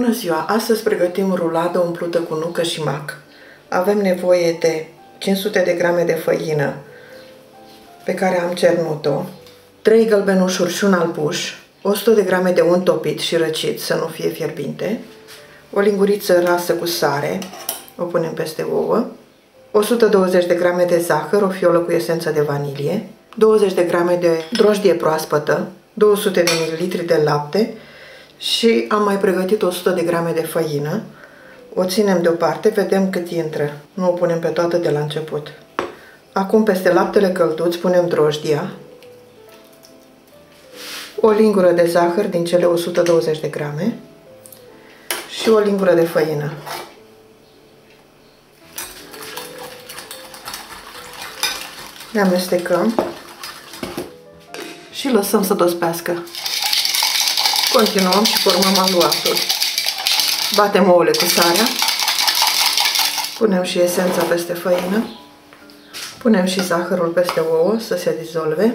Bună ziua! Astăzi pregătim ruladă umplută cu nucă și mac. Avem nevoie de 500 de grame de făină pe care am cernut-o, 3 gălbenușuri și un albuș, 100 de grame de unt topit și răcit, să nu fie fierbinte, o linguriță rasă cu sare, o punem peste ouă, 120 de grame de zahăr, o fiolă cu esență de vanilie, 20 de grame de drojdie proaspătă, 200 de ml de lapte și am mai pregătit 100 de grame de făină. O ținem deoparte, vedem cât intră. Nu o punem pe toată de la început. Acum peste laptele călduț punem drojdia, o lingură de zahăr din cele 120 de grame și o lingură de făină. Le amestecăm și lăsăm să dospească. Continuăm și formăm aluatul. Batem ouăle cu sarea, punem și esența peste făină, punem și zahărul peste ouă să se dizolve.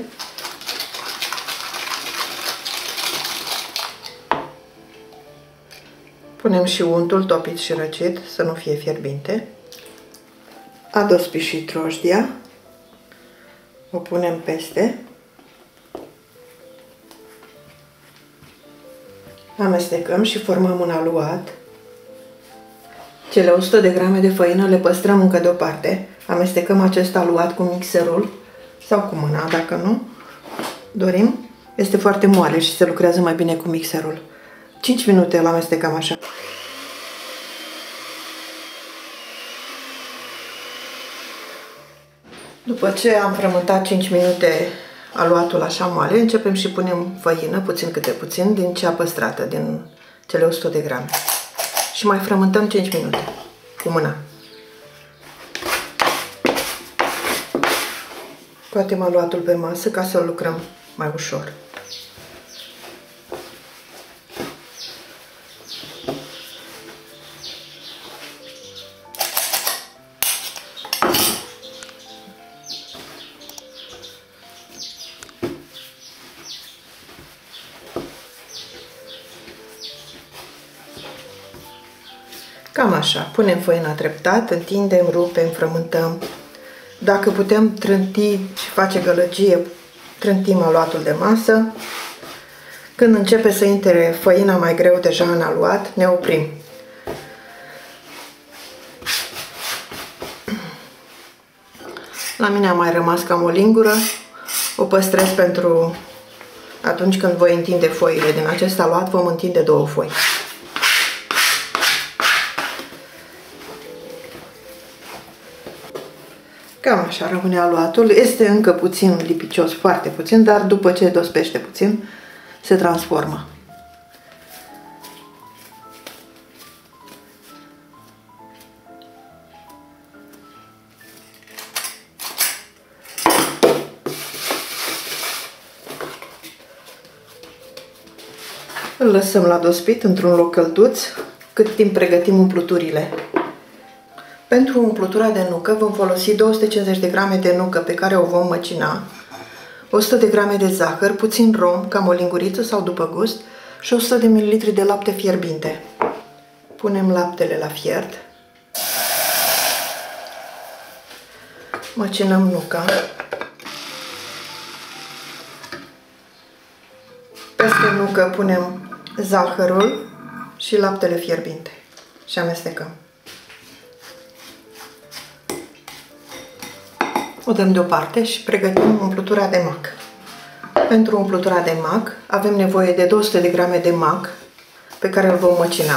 Punem și untul topit și răcit, să nu fie fierbinte. A dospit și drojdia, o punem peste. Amestecăm și formăm un aluat. Cele 100 de grame de făină le păstrăm încă deoparte. Amestecăm acest aluat cu mixerul sau cu mâna, dacă nu dorim. Este foarte moale și se lucrează mai bine cu mixerul. 5 minute îl amestecăm așa. După ce am frământat 5 minute aluatul așa moale, începem și punem făină, puțin câte puțin, din cea păstrată, din cele 100 de grame. Și mai frământăm 5 minute cu mâna. Scoatem aluatul pe masă ca să-l lucrăm mai ușor. Cam așa, punem făina treptat, întindem, rupem, frământăm. Dacă putem trânti și face gălăgie, trântim aluatul de masă. Când începe să intre făina mai greu deja în aluat, ne oprim. La mine a mai rămas cam o lingură, o păstrez pentru atunci când voi întinde foile. Din acest aluat vom întinde 2 foi. Cam așa rămâne aluatul. Este încă puțin lipicios, foarte puțin, dar după ce dospește puțin, se transformă. Îl lăsăm la dospit într-un loc călduț, cât timp pregătim umpluturile. Pentru umplutura de nucă vom folosi 250 de grame de nucă pe care o vom măcina, 100 de grame de zahăr, puțin rom, cam o linguriță sau după gust, și 100 de ml de lapte fierbinte. Punem laptele la fiert. Măcinăm nuca. Peste nucă punem zahărul și laptele fierbinte și amestecăm. O dăm deoparte și pregătim umplutura de mac. Pentru umplutura de mac avem nevoie de 200 de grame de mac pe care îl vom măcina,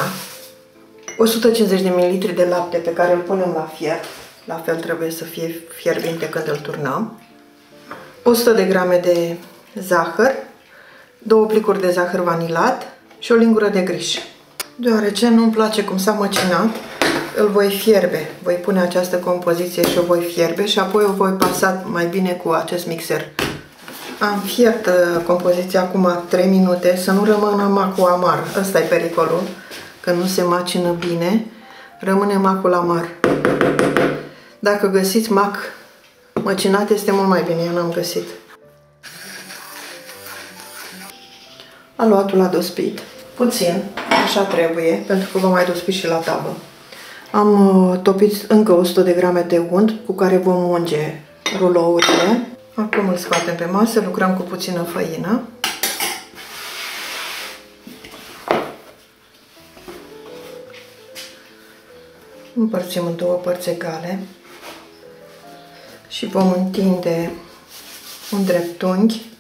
150 de ml de lapte pe care îl punem la fiert, la fel trebuie să fie fierbinte când îl turnăm, 100 de grame de zahăr, 2 plicuri de zahăr vanilat și o lingură de griș. Deoarece nu-mi place cum s-a măcinat, îl voi fierbe. Voi pune această compoziție și o voi fierbe și apoi o voi pasa mai bine cu acest mixer. Am fiert compoziția acum 3 minute, să nu rămână macul amar. Ăsta e pericolul, că nu se macină bine, rămâne macul amar. Dacă găsiți mac măcinat, este mult mai bine, eu n-am găsit. Aluatul a dospit puțin. Așa trebuie, pentru că vă mai dospi și la tavă. Am topit încă 100 de grame de unt cu care vom unge rulourile. Acum îl scoatem pe masă, lucrăm cu puțină făină. Împărțim în două părți egale și vom întinde un dreptunghi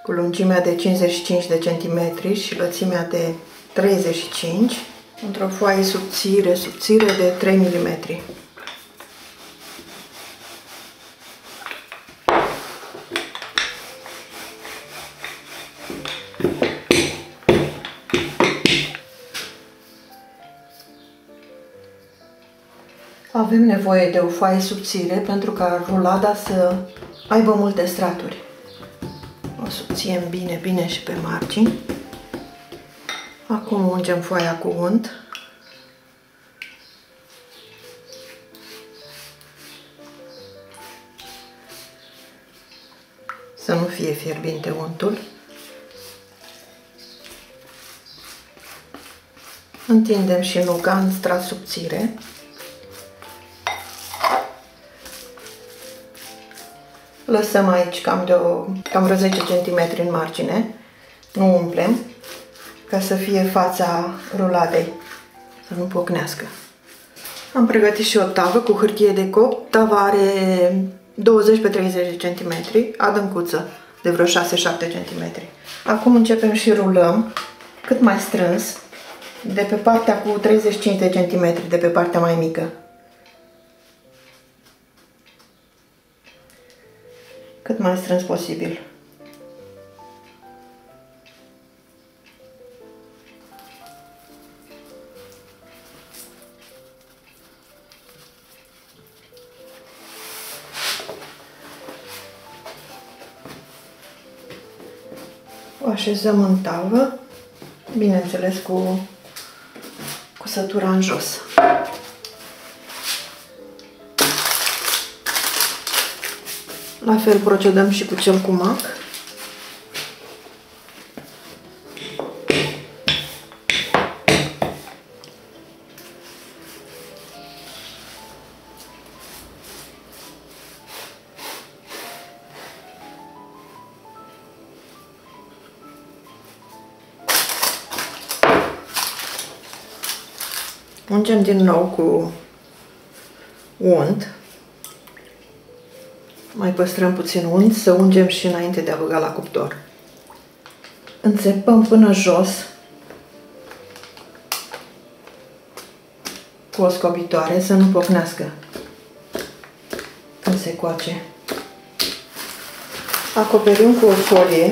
cu lungimea de 55 de centimetri și lățimea de 35 într-o foaie subțire de 3 mm. Avem nevoie de o foaie subțire pentru ca rulada să aibă multe straturi. O subțiem bine și pe margini. Acum ungem foaia cu unt. Să nu fie fierbinte untul. Întindem și nuga în strat subțire. Lăsăm aici cam vreo 10 cm în margine, nu umplem, ca să fie fața ruladei, să nu pocnească. Am pregătit și o tavă cu hârtie de copt. Tava are 20 pe 30 de cm, adâncuță de vreo 6-7 cm. Acum începem și rulăm cât mai strâns, de pe partea cu 35 de cm, de pe partea mai mică. Cât mai strâns posibil. O așezăm în tavă, bineînțeles cu cusătura în jos. La fel procedăm și cu cel cu mac. Ungem din nou cu unt. Mai păstrăm puțin unt, să ungem și înainte de a băga la cuptor. Înțepăm până jos cu o scobitoare să nu pocnească când se coace. Acoperim cu o folie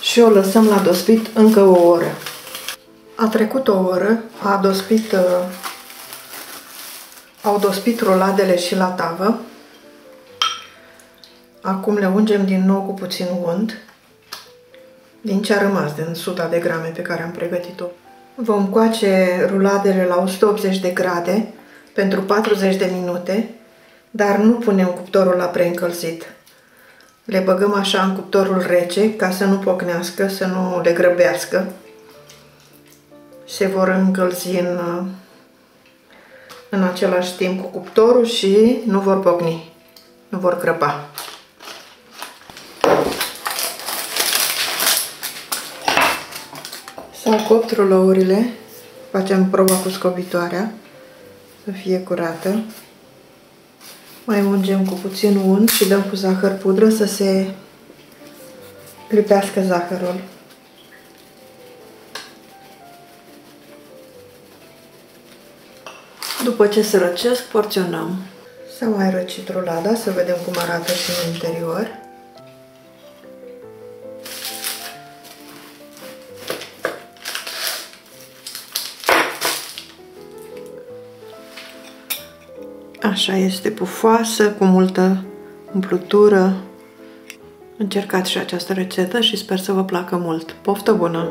și o lăsăm la dospit încă o oră. A trecut o oră, au dospit ruladele și la tavă. Acum le ungem din nou cu puțin unt din ce a rămas din 100 de grame pe care am pregătit-o. Vom coace ruladele la 180 de grade pentru 40 de minute, dar nu punem cuptorul la preîncălzit. Le băgăm așa în cuptorul rece ca să nu pocnească, să nu le grăbească. Se vor încălzi în același timp cu cuptorul și nu vor pocni, nu vor crăpa. S-au copt rulourile, facem proba cu scobitoarea să fie curată. Mai ungem cu puțin unt și dăm cu zahăr pudră să se lipească zahărul. După ce se răcesc, porționăm. S-a mai răcit rulada, să vedem cum arată și în interior. Așa este pufoasă, cu multă umplutură. Încercați și această rețetă și sper să vă placă mult. Poftă bună!